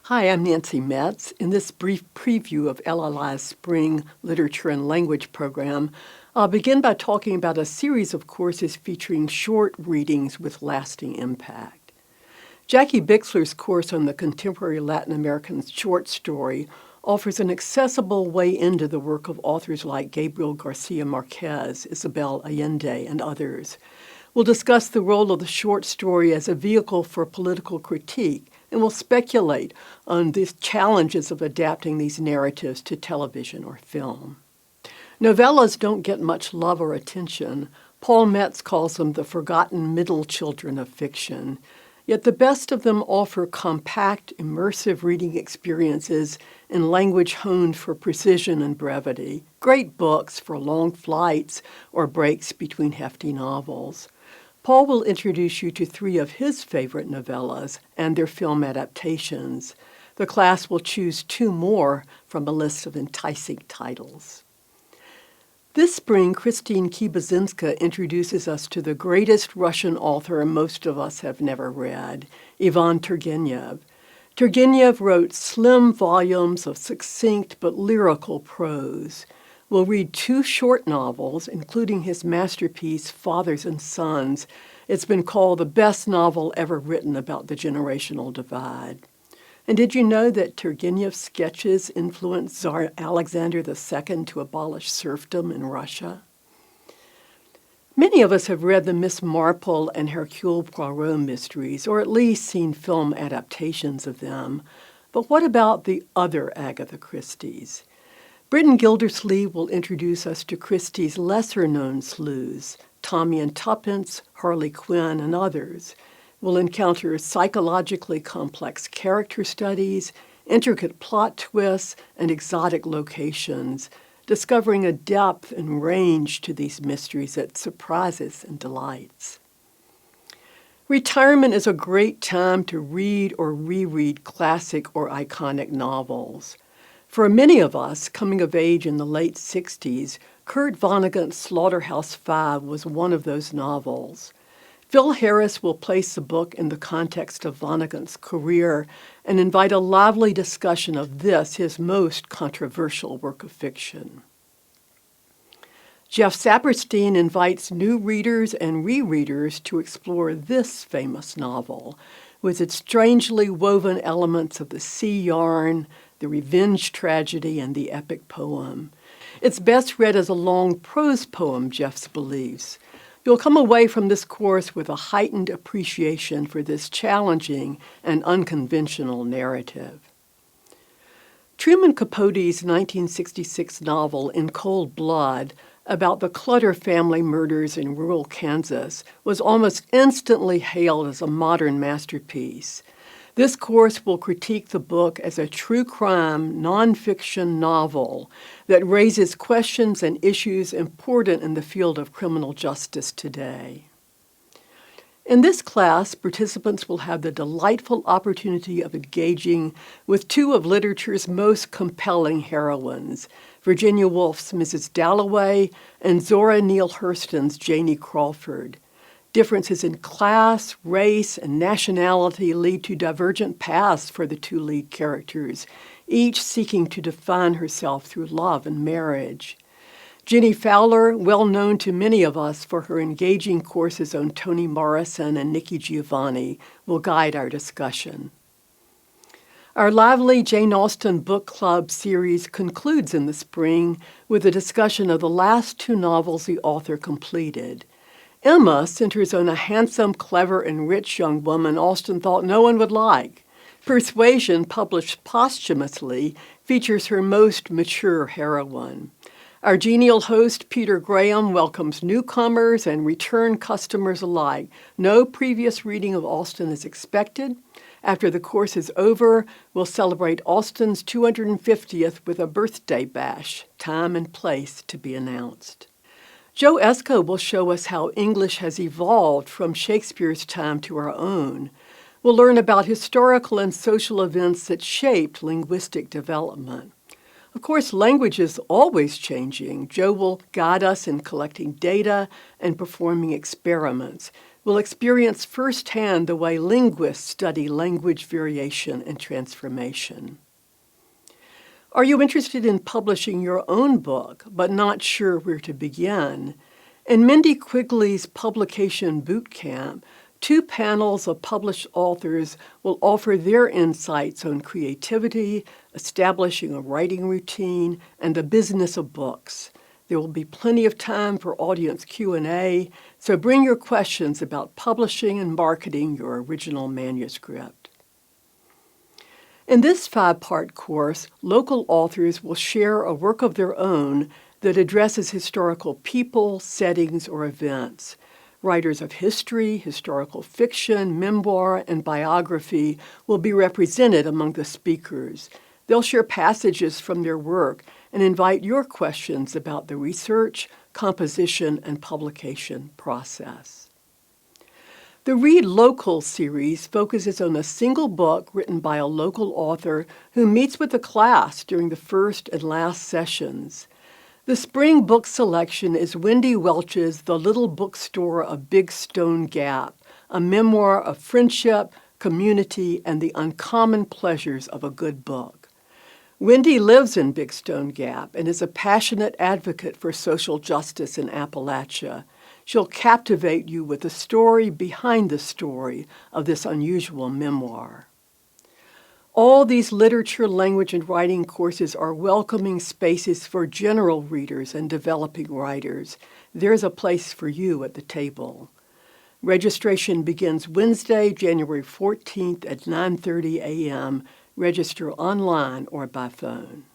Hi, I'm Nancy Metz. In this brief preview of LLI's Spring Literature and Language program, I'll begin by talking about a series of courses featuring short readings with lasting impact. Jackie Bixler's course on the contemporary Latin American short story offers an accessible way into the work of authors like Gabriel Garcia Marquez, Isabel Allende, and others. We'll discuss the role of the short story as a vehicle for political critique, and we'll speculate on the challenges of adapting these narratives to television or film. Novellas don't get much love or attention. Paul Metz calls them the forgotten middle children of fiction. Yet the best of them offer compact, immersive reading experiences in language honed for precision and brevity. Great books for long flights or breaks between hefty novels. Paul will introduce you to three of his favorite novellas and their film adaptations. The class will choose two more from a list of enticing titles. This spring, Christine Kibazinska introduces us to the greatest Russian author most of us have never read, Ivan Turgenev. Turgenev wrote slim volumes of succinct but lyrical prose. We'll read two short novels, including his masterpiece, Fathers and Sons. It's been called the best novel ever written about the generational divide. And did you know that Turgenev's sketches influenced Tsar Alexander II to abolish serfdom in Russia? Many of us have read the Miss Marple and Hercule Poirot mysteries, or at least seen film adaptations of them. But what about the other Agatha Christie's? Britton Gildersleeve will introduce us to Christie's lesser-known sleuths, Tommy and Tuppence, Harley Quinn, and others. We'll encounter psychologically complex character studies, intricate plot twists, and exotic locations, discovering a depth and range to these mysteries that surprises and delights. Retirement is a great time to read or reread classic or iconic novels. For many of us, coming of age in the late 60s, Kurt Vonnegut's Slaughterhouse-Five was one of those novels. Phil Harris will place the book in the context of Vonnegut's career and invite a lively discussion of this, his most controversial work of fiction. Jeff Saperstein invites new readers and rereaders to explore this famous novel, with its strangely woven elements of the sea yarn, the revenge tragedy, and the epic poem. It's best read as a long prose poem, Jeff believes. You'll come away from this course with a heightened appreciation for this challenging and unconventional narrative. Truman Capote's 1966 novel In Cold Blood, about the Clutter family murders in rural Kansas, was almost instantly hailed as a modern masterpiece. This course will critique the book as a true crime, nonfiction novel that raises questions and issues important in the field of criminal justice today. In this class, participants will have the delightful opportunity of engaging with two of literature's most compelling heroines, Virginia Woolf's Mrs. Dalloway and Zora Neale Hurston's Janie Crawford. Differences in class, race, and nationality lead to divergent paths for the two lead characters, each seeking to define herself through love and marriage. Jenny Fowler, well known to many of us for her engaging courses on Toni Morrison and Nikki Giovanni, will guide our discussion. Our lively Jane Austen Book Club series concludes in the spring with a discussion of the last two novels the author completed. Emma centers on a handsome, clever, and rich young woman Austen thought no one would like. Persuasion, published posthumously, features her most mature heroine. Our genial host, Peter Graham, welcomes newcomers and return customers alike. No previous reading of Austen is expected. After the course is over, we'll celebrate Austen's 250th with a birthday bash, time and place to be announced. Joe Esco will show us how English has evolved from Shakespeare's time to our own. We'll learn about historical and social events that shaped linguistic development. Of course, language is always changing. Joe will guide us in collecting data and performing experiments. will experience firsthand the way linguists study language variation and transformation. Are you interested in publishing your own book, but not sure where to begin? In Mindy Quigley's Publication Bootcamp, 2 panels of published authors will offer their insights on creativity, establishing a writing routine, and the business of books. There will be plenty of time for audience Q&A, so bring your questions about publishing and marketing your original manuscript. In this 5-part course, local authors will share a work of their own that addresses historical people, settings, or events. Writers of history, historical fiction, memoir, and biography will be represented among the speakers. They'll share passages from their work and invite your questions about the research, composition, and publication process. The Read Local series focuses on a single book written by a local author who meets with the class during the first and last sessions. The spring book selection is Wendy Welch's The Little Bookstore of Big Stone Gap, a memoir of friendship, community, and the uncommon pleasures of a good book. Wendy lives in Big Stone Gap and is a passionate advocate for social justice in Appalachia. She'll captivate you with the story behind the story of this unusual memoir. All these literature, language, and writing courses are welcoming spaces for general readers and developing writers. There's a place for you at the table. Registration begins Wednesday, January 14th at 9:30 a.m. Register online or by phone.